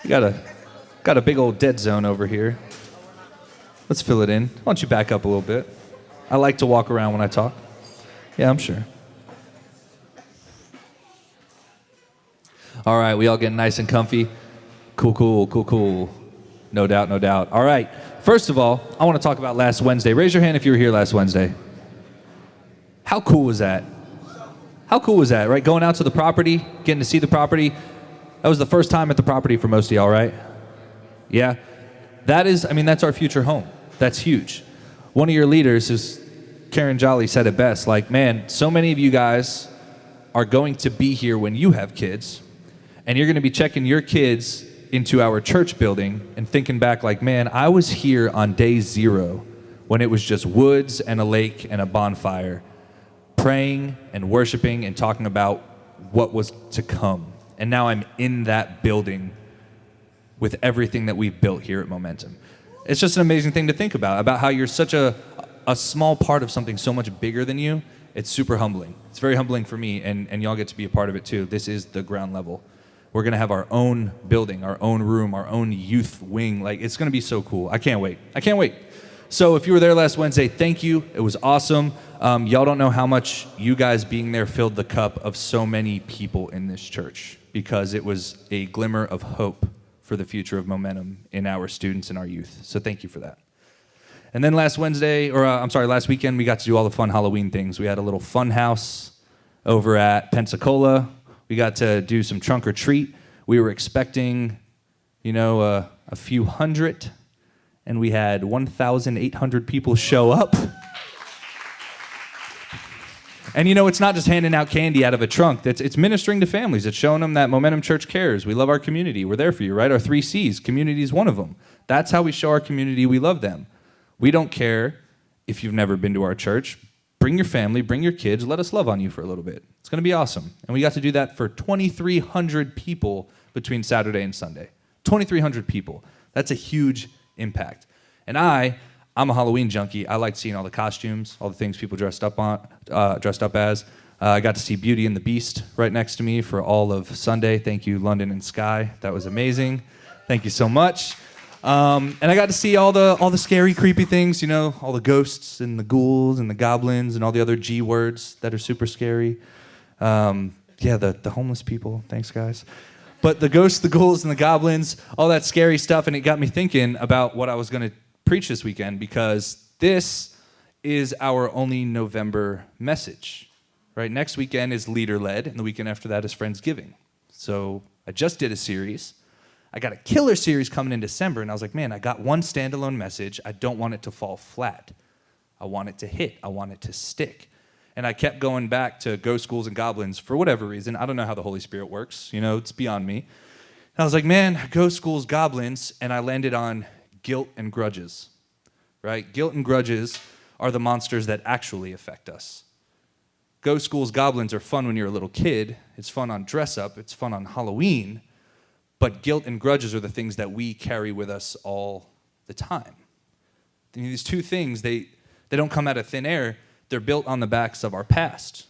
We got a big old dead zone over here. Let's fill it in. Why don't you back up a little bit? I like to walk around when I talk. Yeah, I'm sure. All right, we all getting nice and comfy. Cool. No doubt. All right. First of all, I want to talk about last Wednesday. Raise your hand if you were here last Wednesday. How cool was that? How cool was that, right? Going out to the property, getting to see the property. That was the first time at the property for most of y'all, right? Yeah. That's our future home. That's huge. One of your leaders, Karen Jolly, said it best. Like, man, so many of you guys are going to be here when you have kids, and you're going to be checking your kids into our church building and thinking back like, man, I was here on day 0 when it was just woods and a lake and a bonfire, praying and worshiping and talking about what was to come. And now I'm in that building with everything that we've built here at Momentum. It's just an amazing thing to think about how you're such a small part of something so much bigger than you. It's super humbling. It's very humbling for me, and y'all get to be a part of it too. This is the ground level. We're going to have our own building, our own room, our own youth wing. Like, it's going to be so cool. I can't wait. So if you were there last Wednesday, thank you. It was awesome. Y'all don't know how much you guys being there filled the cup of so many people in this church, because it was a glimmer of hope for the future of Momentum in our students and our youth. So thank you for that. And then last weekend, we got to do all the fun Halloween things. We had a little fun house over at Pensacola. We got to do some trunk or treat. We were expecting, a few hundred, and we had 1,800 people show up. And it's not just handing out candy out of a trunk. It's ministering to families. It's showing them that Momentum Church cares. We love our community. We're there for you, right? Our 3 C's. Community is one of them. That's how we show our community we love them. We don't care if you've never been to our church. Bring your family, bring your kids. Let us love on you for a little bit. It's going to be awesome. And we got to do that for 2,300 people between Saturday and Sunday. 2,300 people. That's a huge impact. And I'm a Halloween junkie. I like seeing all the costumes, all the things people dressed up as. I got to see Beauty and the Beast right next to me for all of Sunday. Thank you, London and Sky. That was amazing. Thank you so much. And I got to see all the scary, creepy things, all the ghosts and the ghouls and the goblins and all the other G words that are super scary. The homeless people. Thanks, guys. But the ghosts, the ghouls, and the goblins, all that scary stuff, and it got me thinking about what I was going to preach this weekend, because this is our only November message, right? Next weekend is leader-led, and the weekend after that is Friendsgiving. So I just did a series. I got a killer series coming in December, and I was like, man, I got one standalone message. I don't want it to fall flat. I want it to hit. I want it to stick. And I kept going back to ghosts, ghouls, and goblins for whatever reason. I don't know how the Holy Spirit works. It's beyond me. And I was like, man, ghosts, ghouls, goblins, and I landed on guilt and grudges, right? Guilt and grudges are the monsters that actually affect us. Ghosts, ghouls, goblins are fun when you're a little kid. It's fun on dress up. It's fun on Halloween. But guilt and grudges are the things that we carry with us all the time. These two things, they don't come out of thin air. They're built on the backs of our past.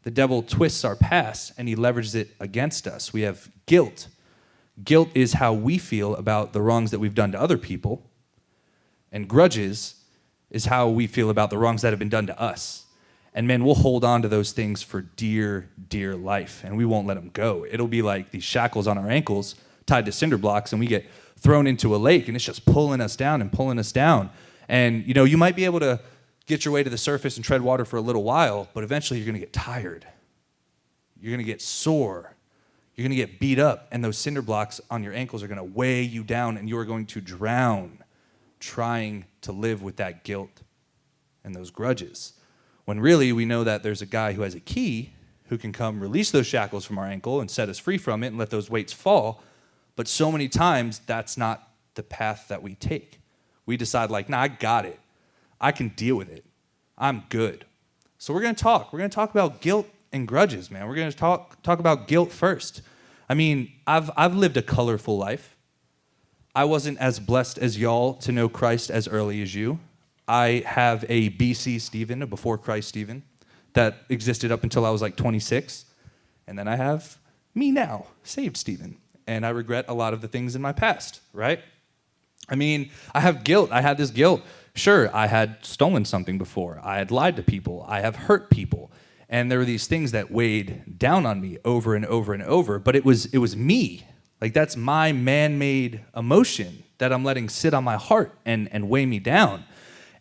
The devil twists our past, and he leverages it against us. We have guilt. Guilt is how we feel about the wrongs that we've done to other people. And grudges is how we feel about the wrongs that have been done to us. And man, we'll hold on to those things for dear, dear life, and we won't let them go. It'll be like these shackles on our ankles tied to cinder blocks, and we get thrown into a lake, and it's just pulling us down. And, you might be able to get your way to the surface and tread water for a little while, but eventually you're going to get tired. You're going to get sore. You're going to get beat up, and those cinder blocks on your ankles are going to weigh you down, and you are going to drown trying to live with that guilt and those grudges. When really we know that there's a guy who has a key who can come release those shackles from our ankle and set us free from it and let those weights fall. But so many times that's not the path that we take. We decide like, nah, I got it. I can deal with it. I'm good. So we're going to talk. We're going to talk about guilt and grudges, man. We're going to talk about guilt first. I mean, I've lived a colorful life. I wasn't as blessed as y'all to know Christ as early as you. I have a BC Stephen, a before Christ Stephen, that existed up until I was like 26. And then I have me now, saved Stephen. and I regret a lot of the things in my past, right? I mean, I have guilt. I had this guilt. Sure, I had stolen something before. I had lied to people. I have hurt people. And there were these things that weighed down on me over and over and over, but it was me. Like, that's my man-made emotion that I'm letting sit on my heart and weigh me down.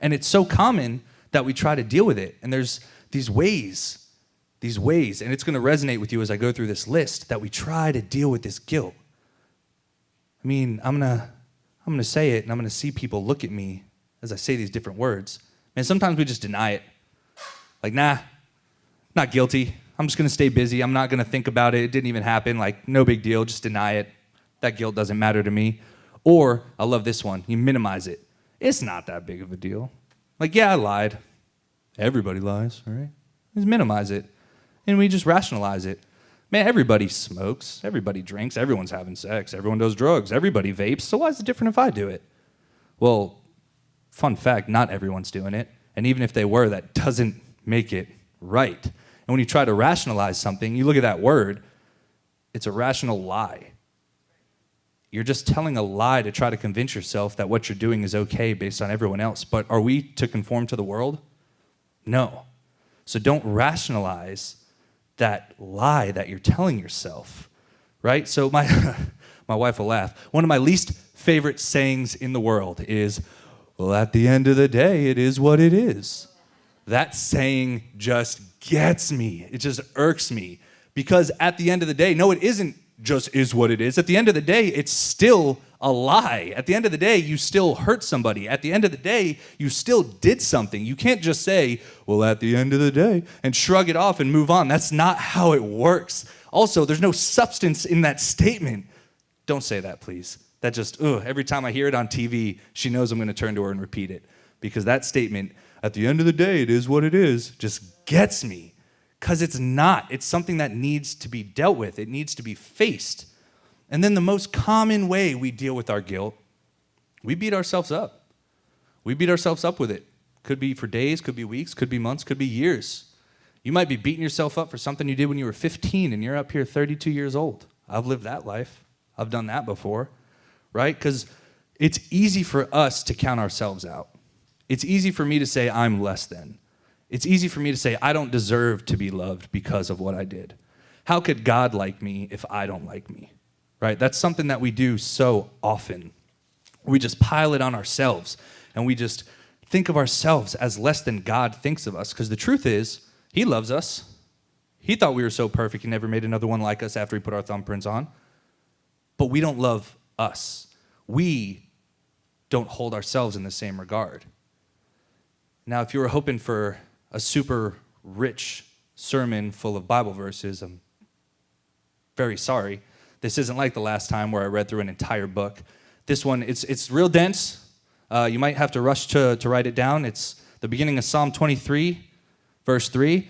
And it's so common that we try to deal with it. And there's these ways, and it's going to resonate with you as I go through this list, that we try to deal with this guilt. I mean, I'm going to say it, and I'm going to see people look at me as I say these different words. And sometimes we just deny it. Like, nah, not guilty. I'm just going to stay busy. I'm not going to think about it. It didn't even happen. Like, no big deal. Just deny it. That guilt doesn't matter to me. Or, I love this one. You minimize it. It's not that big of a deal. Like, yeah, I lied. Everybody lies, all right? Just minimize it. And we just rationalize it. Man, everybody smokes. Everybody drinks. Everyone's having sex. Everyone does drugs. Everybody vapes. So why is it different if I do it? Well, fun fact, not everyone's doing it. And even if they were, that doesn't make it right. And when you try to rationalize something, you look at that word, it's a rational lie. You're just telling a lie to try to convince yourself that what you're doing is okay based on everyone else. But are we to conform to the world? No. So don't rationalize that lie that you're telling yourself, right? So my wife will laugh. One of my least favorite sayings in the world is, well, at the end of the day, it is what it is. That saying just gets me. It just irks me. Because at the end of the day, no, it isn't just is what it is. At the end of the day, it's still a lie. At the end of the day, you still hurt somebody. At the end of the day, you still did something. You can't just say, well, at the end of the day, and shrug it off and move on. That's not how it works. Also, there's no substance in that statement. Don't say that, please. That just, every time I hear it on TV, she knows I'm going to turn to her and repeat it. Because that statement, at the end of the day, it is what it is, just gets me. Because it's not. It's something that needs to be dealt with. It needs to be faced. And then the most common way we deal with our guilt, we beat ourselves up. We beat ourselves up with it. Could be for days, could be weeks, could be months, could be years. You might be beating yourself up for something you did when you were 15 and you're up here 32 years old. I've lived that life. I've done that before, right? Because it's easy for us to count ourselves out. It's easy for me to say I'm less than. It's easy for me to say I don't deserve to be loved because of what I did. How could God like me if I don't like me? Right? That's something that we do so often. We just pile it on ourselves, and we just think of ourselves as less than God thinks of us, because the truth is, he loves us. He thought we were so perfect, he never made another one like us after he put our thumbprints on. But we don't love us. We don't hold ourselves in the same regard. Now, if you were hoping for a super rich sermon full of Bible verses, I'm very sorry. This isn't like the last time where I read through an entire book. This one, it's real dense. You might have to rush to write it down. It's the beginning of Psalm 23, verse 3.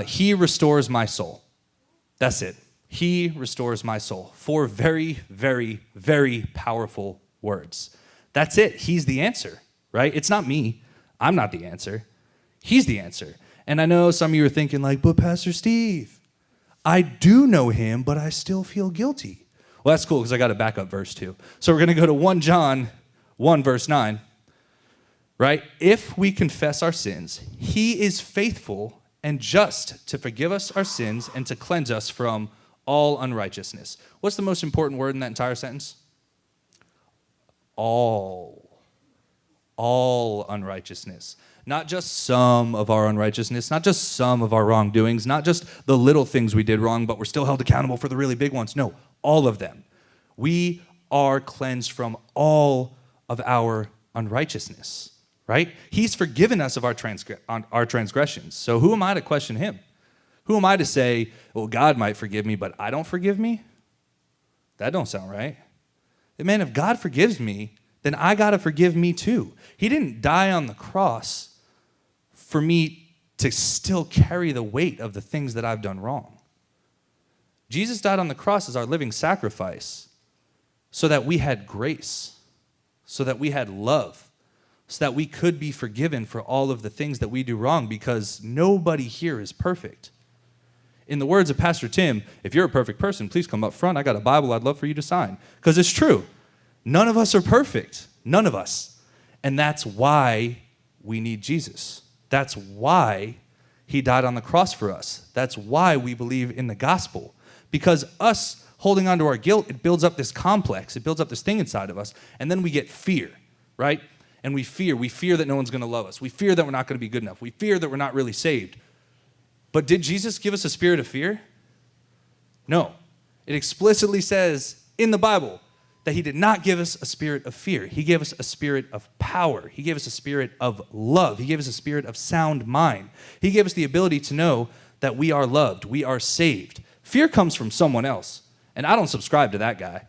He restores my soul. That's it. He restores my soul. 4 very, very, very powerful words. That's it. He's the answer, right? It's not me. I'm not the answer. He's the answer. And I know some of you are thinking like, but Pastor Steve, I do know him, but I still feel guilty. Well, that's cool because I got a backup verse too. So we're going to go to 1 John 1 verse 9, right? If we confess our sins, he is faithful and just to forgive us our sins and to cleanse us from all unrighteousness. What's the most important word in that entire sentence? All unrighteousness. Not just some of our unrighteousness, not just some of our wrongdoings, not just the little things we did wrong, but we're still held accountable for the really big ones. No, all of them. We are cleansed from all of our unrighteousness, right? He's forgiven us of our transgressions. So who am I to question him? Who am I to say, well, God might forgive me, but I don't forgive me? That don't sound right. Man, if God forgives me, then I got to forgive me too. He didn't die on the cross for me to still carry the weight of the things that I've done wrong. Jesus died on the cross as our living sacrifice so that we had grace, so that we had love, so that we could be forgiven for all of the things that we do wrong, because nobody here is perfect. In the words of Pastor Tim, if you're a perfect person, please come up front. I got a Bible I'd love for you to sign. Because it's true. None of us are perfect. None of us. And that's why we need Jesus. That's why he died on the cross for us. That's why we believe in the gospel. Because us holding on to our guilt, it builds up this complex. It builds up this thing inside of us. And then we get fear, right? And we fear. We fear that no one's going to love us. We fear that we're not going to be good enough. We fear that we're not really saved. But did Jesus give us a spirit of fear? No. It explicitly says in the Bible that he did not give us a spirit of fear. He gave us a spirit of power. He gave us a spirit of love. He gave us a spirit of sound mind. He gave us the ability to know that we are loved, we are saved. Fear comes from someone else, and I don't subscribe to that guy.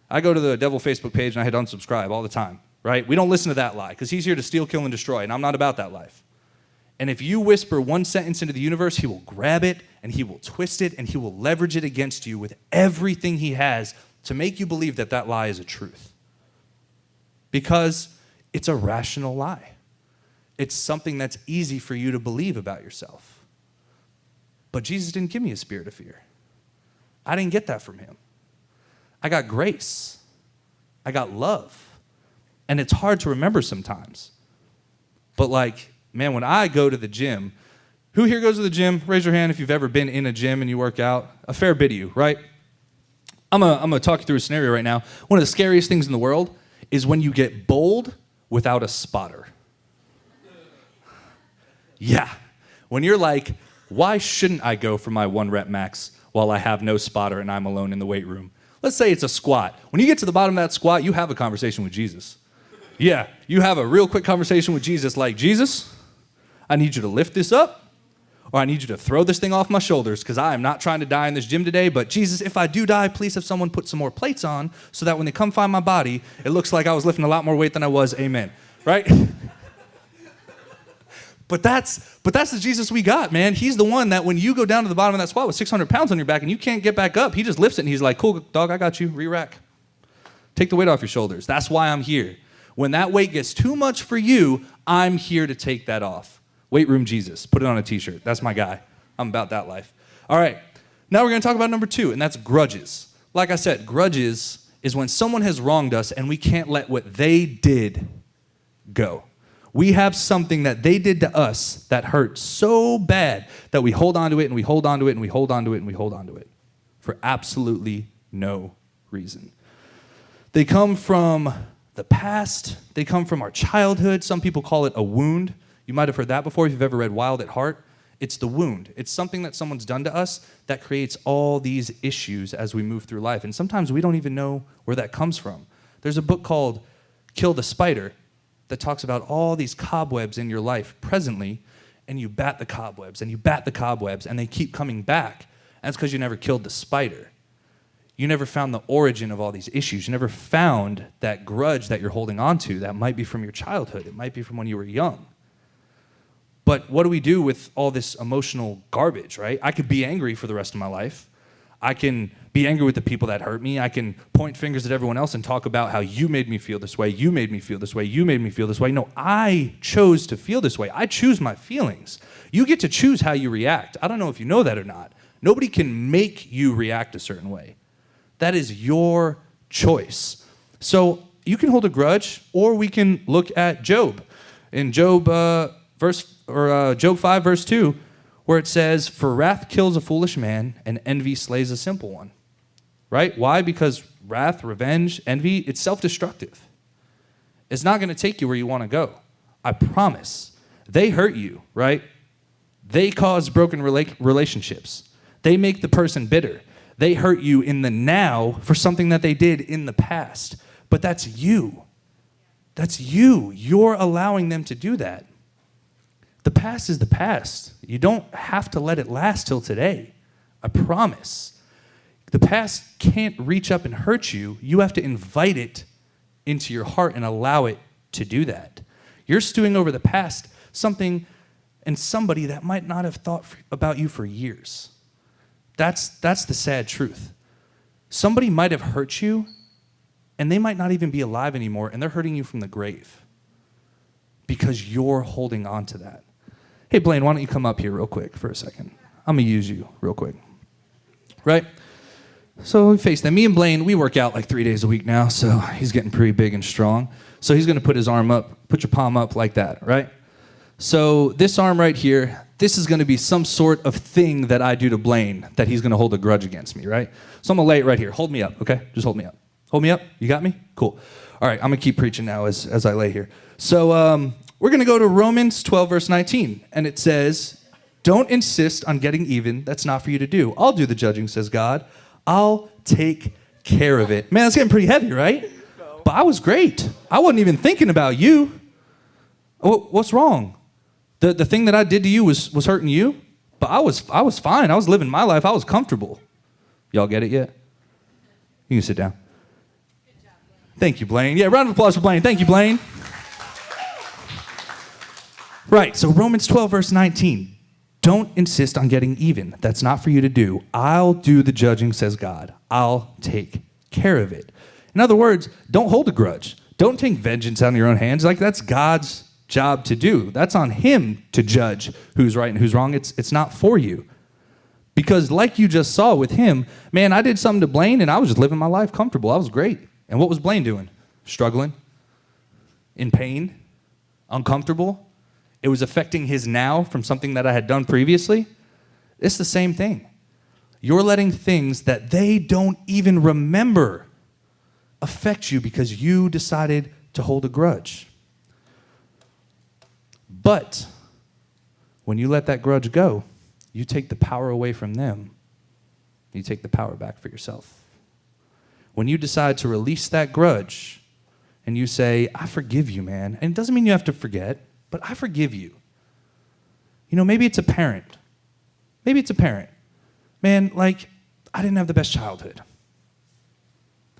I go to the devil Facebook page and I hit unsubscribe all the time, right? We don't listen to that lie because he's here to steal, kill, and destroy, and I'm not about that life. And if you whisper one sentence into the universe, he will grab it and he will twist it and he will leverage it against you with everything he has to make you believe that that lie is a truth. Because it's a rational lie. It's something that's easy for you to believe about yourself. But Jesus didn't give me a spirit of fear. I didn't get that from him. I got grace. I got love. And it's hard to remember sometimes. But man, when I go to the gym, who here goes to the gym? Raise your hand if you've ever been in a gym and you work out. A fair bit of you, right? I'm gonna talk you through a scenario right now. One of the scariest things in the world is when you get bowled without a spotter. Yeah. When you're like, why shouldn't I go for my 1 rep max while I have no spotter and I'm alone in the weight room? Let's say it's a squat. When you get to the bottom of that squat, you have a conversation with Jesus. Yeah, you have a real quick conversation with Jesus like, Jesus, I need you to lift this up, or I need you to throw this thing off my shoulders because I am not trying to die in this gym today, but Jesus, if I do die, please have someone put some more plates on so that when they come find my body, it looks like I was lifting a lot more weight than I was. Amen. Right? But that's the Jesus we got, man. He's the one that when you go down to the bottom of that squat with 600 pounds on your back and you can't get back up, he just lifts it and he's like, cool, dog, I got you. Re-rack. Take the weight off your shoulders. That's why I'm here. When that weight gets too much for you, I'm here to take that off. Weight Room Jesus. Put it on a t-shirt. That's my guy. I'm about that life. All right. Now we're going to talk about number 2, and that's grudges. Like I said, grudges is when someone has wronged us and we can't let what they did go. We have something that they did to us that hurt so bad that we hold on to it and we hold on to it and we hold on to it and we hold on to it for absolutely no reason. They come from the past. They come from our childhood. Some people call it a wound. You might have heard that before if you've ever read Wild at Heart. It's the wound. It's something that someone's done to us that creates all these issues as we move through life. And sometimes we don't even know where that comes from. There's a book called Kill the Spider that talks about all these cobwebs in your life presently, and you bat the cobwebs, and you bat the cobwebs, and they keep coming back. And that's because you never killed the spider. You never found the origin of all these issues. You never found that grudge that you're holding on to that might be from your childhood. It might be from when you were young. But what do we do with all this emotional garbage, right? I could be angry for the rest of my life. I can be angry with the people that hurt me. I can point fingers at everyone else and talk about how you made me feel this way, you made me feel this way, you made me feel this way. No, I chose to feel this way. I choose my feelings. You get to choose how you react. I don't know if you know that or not. Nobody can make you react a certain way. That is your choice. So you can hold a grudge, or we can look at Job. In Job Job 5, verse 2, where it says, "For wrath kills a foolish man, and envy slays a simple one." Right? Why? Because wrath, revenge, envy, it's self-destructive. It's not going to take you where you want to go. I promise. They hurt you, right? They cause broken relationships. They make the person bitter. They hurt you in the now for something that they did in the past. But that's you. That's you. You're allowing them to do that. The past is the past. You don't have to let it last till today. I promise. The past can't reach up and hurt you. You have to invite it into your heart and allow it to do that. You're stewing over the past, something and somebody that might not have thought about you for years. That's the sad truth. Somebody might have hurt you, and they might not even be alive anymore, and they're hurting you from the grave because you're holding on to that. Hey, Blaine, why don't you come up here real quick for a second? I'm going to use you real quick. Right? So we face them. Me and Blaine, we work out like 3 days a week now, so he's getting pretty big and strong. So he's going to put his arm up, put your palm up like that, right? So this arm right here, this is going to be some sort of thing that I do to Blaine that he's going to hold a grudge against me, right? So I'm going to lay it right here. Hold me up, okay? Just hold me up. Hold me up. You got me? Cool. All right, I'm going to keep preaching now as I lay here. So we're going to go to Romans 12, verse 19, and it says, don't insist on getting even. That's not for you to do. I'll do the judging, says God. I'll take care of it. Man, that's getting pretty heavy, right? But I was great. I wasn't even thinking about you. What's wrong? The thing that I did to you was hurting you? But I was fine. I was living my life. I was comfortable. Y'all get it yet? You can sit down. Good job, Blaine. Thank you, Blaine. Yeah, round of applause for Blaine. Thank you, Blaine. Right, so Romans 12, verse 19. Don't insist on getting even. That's not for you to do. I'll do the judging, says God. I'll take care of it. In other words, don't hold a grudge. Don't take vengeance out of your own hands. Like, that's God's job to do. That's on him to judge who's right and who's wrong. It's not for you. Because like you just saw with him, man, I did something to Blaine and I was just living my life comfortable. I was great. And what was Blaine doing? Struggling, in pain, uncomfortable. It was affecting his now from something that I had done previously. It's the same thing. You're letting things that they don't even remember affect you because you decided to hold a grudge. But when you let that grudge go, you take the power away from them. You take the power back for yourself. When you decide to release that grudge and you say, I forgive you, man. And it doesn't mean you have to forget, but I forgive you. You know, maybe it's a parent. Maybe it's a parent. Man, like, I didn't have the best childhood.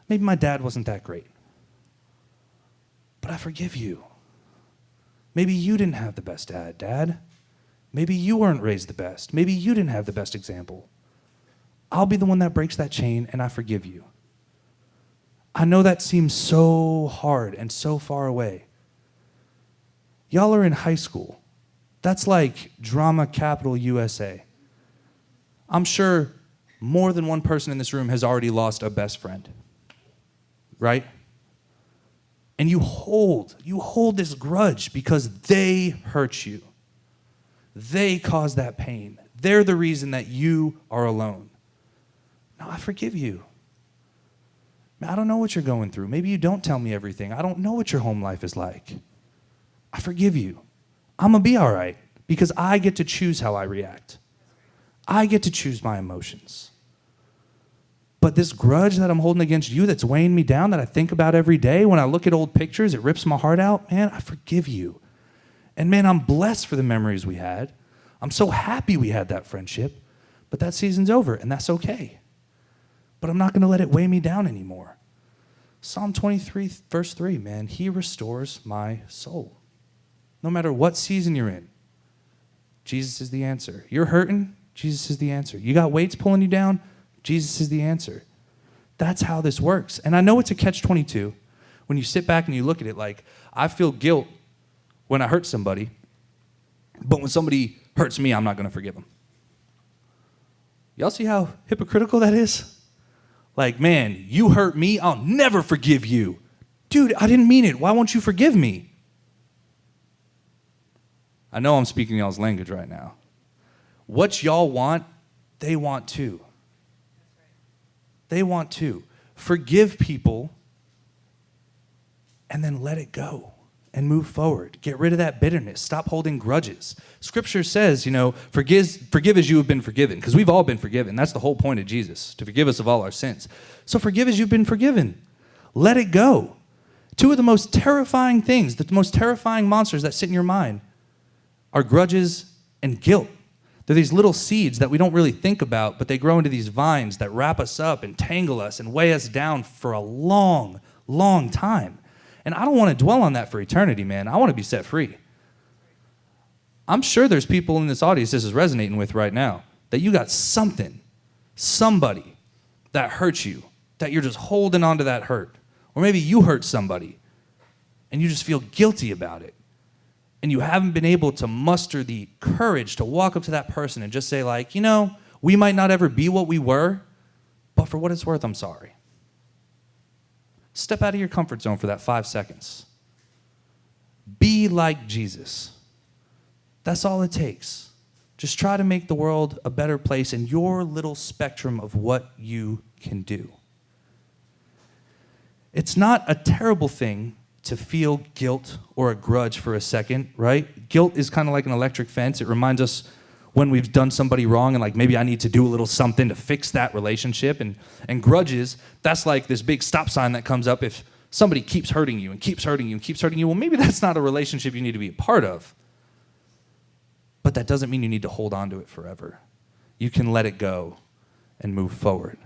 Maybe my dad wasn't that great. But I forgive you. Maybe you didn't have the best dad. Maybe you weren't raised the best. Maybe you didn't have the best example. I'll be the one that breaks that chain, and I forgive you. I know that seems so hard and so far away. Y'all are in high school. That's like drama capital USA. I'm sure more than one person in this room has already lost a best friend, right? And you hold this grudge because they hurt you. They caused that pain. They're the reason that you are alone. Now, I forgive you. I don't know what you're going through. Maybe you don't tell me everything. I don't know what your home life is like. I forgive you. I'm going to be all right because I get to choose how I react. I get to choose my emotions. But this grudge that I'm holding against you that's weighing me down, that I think about every day, when I look at old pictures, it rips my heart out. Man, I forgive you. And man, I'm blessed for the memories we had. I'm so happy we had that friendship. But that season's over, and that's okay. But I'm not going to let it weigh me down anymore. Psalm 23, verse 3, man, he restores my soul. No matter what season you're in, Jesus is the answer. You're hurting, Jesus is the answer. You got weights pulling you down, Jesus is the answer. That's how this works. And I know it's a catch-22 when you sit back and you look at it like, I feel guilt when I hurt somebody, but when somebody hurts me, I'm not going to forgive them. Y'all see how hypocritical that is? Like, man, you hurt me, I'll never forgive you. Dude, I didn't mean it. Why won't you forgive me? I know I'm speaking y'all's language right now. What y'all want, they want too. They want to. Forgive people and then let it go and move forward. Get rid of that bitterness. Stop holding grudges. Scripture says, forgive as you have been forgiven, because we've all been forgiven. That's the whole point of Jesus, to forgive us of all our sins. So forgive as you've been forgiven. Let it go. Two of the most terrifying things, the most terrifying monsters that sit in your mind are grudges and guilt. They're these little seeds that we don't really think about, but they grow into these vines that wrap us up and tangle us and weigh us down for a long, long time. And I don't want to dwell on that for eternity, man. I want to be set free. I'm sure there's people in this audience this is resonating with right now, that you got somebody that hurt you, that you're just holding on to that hurt. Or maybe you hurt somebody and you just feel guilty about it. and you haven't been able to muster the courage to walk up to that person and just say like, we might not ever be what we were, but for what it's worth, I'm sorry. Step out of your comfort zone for that 5 seconds. Be like Jesus. That's all it takes. Just try to make the world a better place in your little spectrum of what you can do. It's not a terrible thing to feel guilt or a grudge for a second, right? Guilt is kind of like an electric fence. It reminds us when we've done somebody wrong and like maybe I need to do a little something to fix that relationship. And grudges, that's like this big stop sign that comes up if somebody keeps hurting you and keeps hurting you and keeps hurting you. Well, maybe that's not a relationship you need to be a part of. But that doesn't mean you need to hold on to it forever. You can let it go and move forward.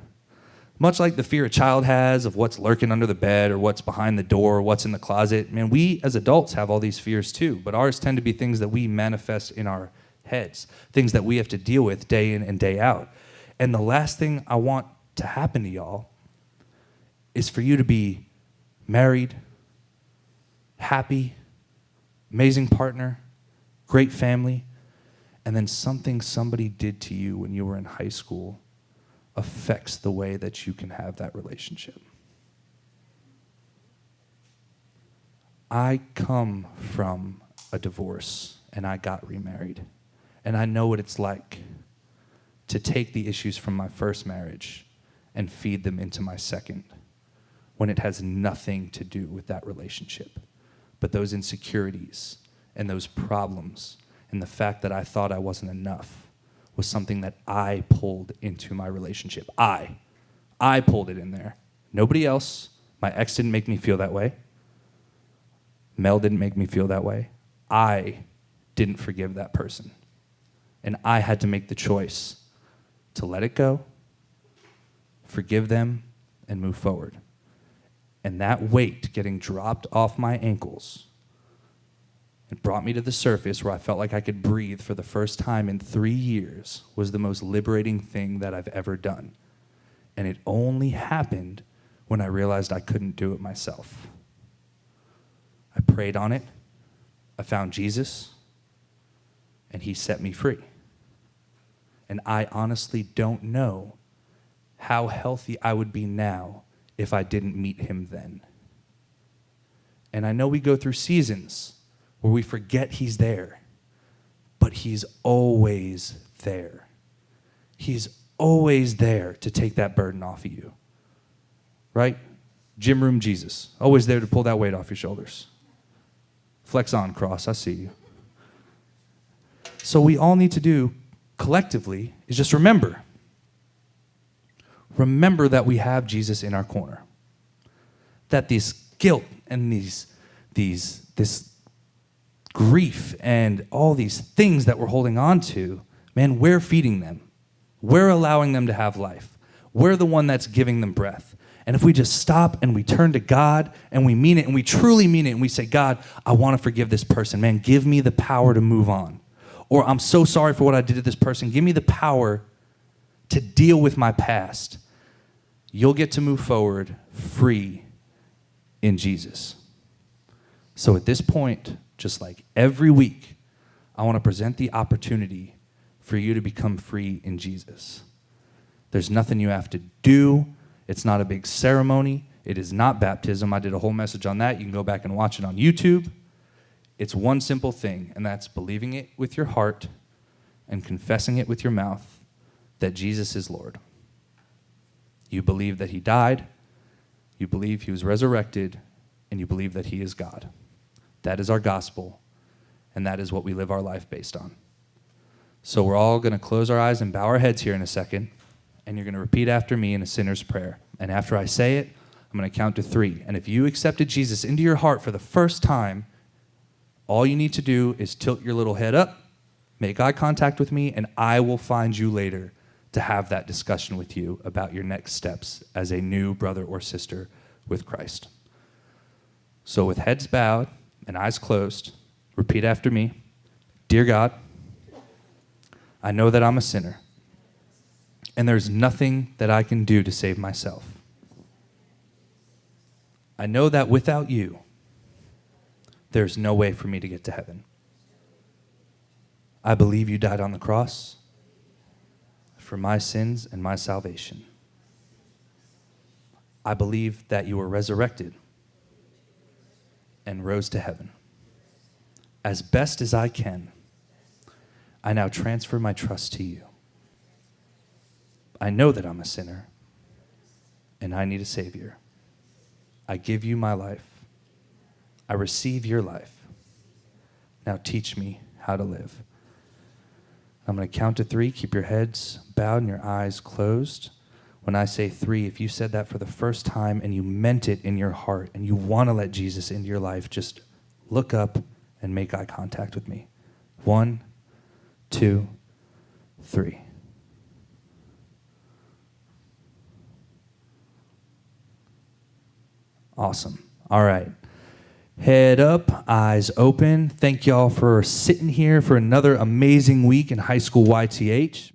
Much like the fear a child has of what's lurking under the bed or what's behind the door or what's in the closet, man, we as adults have all these fears too, but ours tend to be things that we manifest in our heads, things that we have to deal with day in and day out. And the last thing I want to happen to y'all is for you to be married, happy, amazing partner, great family, and then something somebody did to you when you were in high school affects the way that you can have that relationship. I come from a divorce and I got remarried. And I know what it's like to take the issues from my first marriage and feed them into my second when it has nothing to do with that relationship. But those insecurities and those problems and the fact that I thought I wasn't enough was something that I pulled into my relationship. I pulled it in there. Nobody else. My ex didn't make me feel that way. Mel didn't make me feel that way. I didn't forgive that person. And I had to make the choice to let it go, forgive them, and move forward. And that weight getting dropped off my ankles, it brought me to the surface where I felt like I could breathe for the first time in 3 years was the most liberating thing that I've ever done. And it only happened when I realized I couldn't do it myself. I prayed on it. I found Jesus, and he set me free. And I honestly don't know how healthy I would be now if I didn't meet him then. And I know we go through seasons where we forget he's there, but he's always there. He's always there to take that burden off of you, right? Gym room Jesus, always there to pull that weight off your shoulders. Flex on, cross, I see you. So we all need to do collectively is just remember that we have Jesus in our corner. That this guilt and this grief and all these things that we're holding on to, man, we're feeding them. We're allowing them to have life. We're the one that's giving them breath. And if we just stop and we turn to God and we mean it and we truly mean it and we say, God, I want to forgive this person. Man, give me the power to move on. Or I'm so sorry for what I did to this person. Give me the power to deal with my past. You'll get to move forward free in Jesus. So at this point, just like every week, I want to present the opportunity for you to become free in Jesus. There's nothing you have to do. It's not a big ceremony. It is not baptism. I did a whole message on that. You can go back and watch it on YouTube. It's one simple thing, and that's believing it with your heart and confessing it with your mouth that Jesus is Lord. You believe that he died, you believe he was resurrected, and you believe that he is God. That is our gospel, and that is what we live our life based on. So we're all going to close our eyes and bow our heads here in a second, and you're going to repeat after me in a sinner's prayer. And after I say it, I'm going to count to 3. And if you accepted Jesus into your heart for the first time, all you need to do is tilt your little head up, make eye contact with me, and I will find you later to have that discussion with you about your next steps as a new brother or sister with Christ. So with heads bowed and eyes closed, repeat after me. Dear God, I know that I'm a sinner, and there's nothing that I can do to save myself. I know that without you, there's no way for me to get to heaven. I believe you died on the cross for my sins and my salvation. I believe that you were resurrected and rose to heaven. As best as I can, I now transfer my trust to you. I know that I'm a sinner and I need a Savior. I give you my life. I receive your life. Now teach me how to live. I'm going to count to 3. Keep your heads bowed and your eyes closed. When I say 3, if you said that for the first time and you meant it in your heart and you want to let Jesus into your life, just look up and make eye contact with me. 1, 2, 3. Awesome. All right. Head up, eyes open. Thank y'all for sitting here for another amazing week in high school YTH.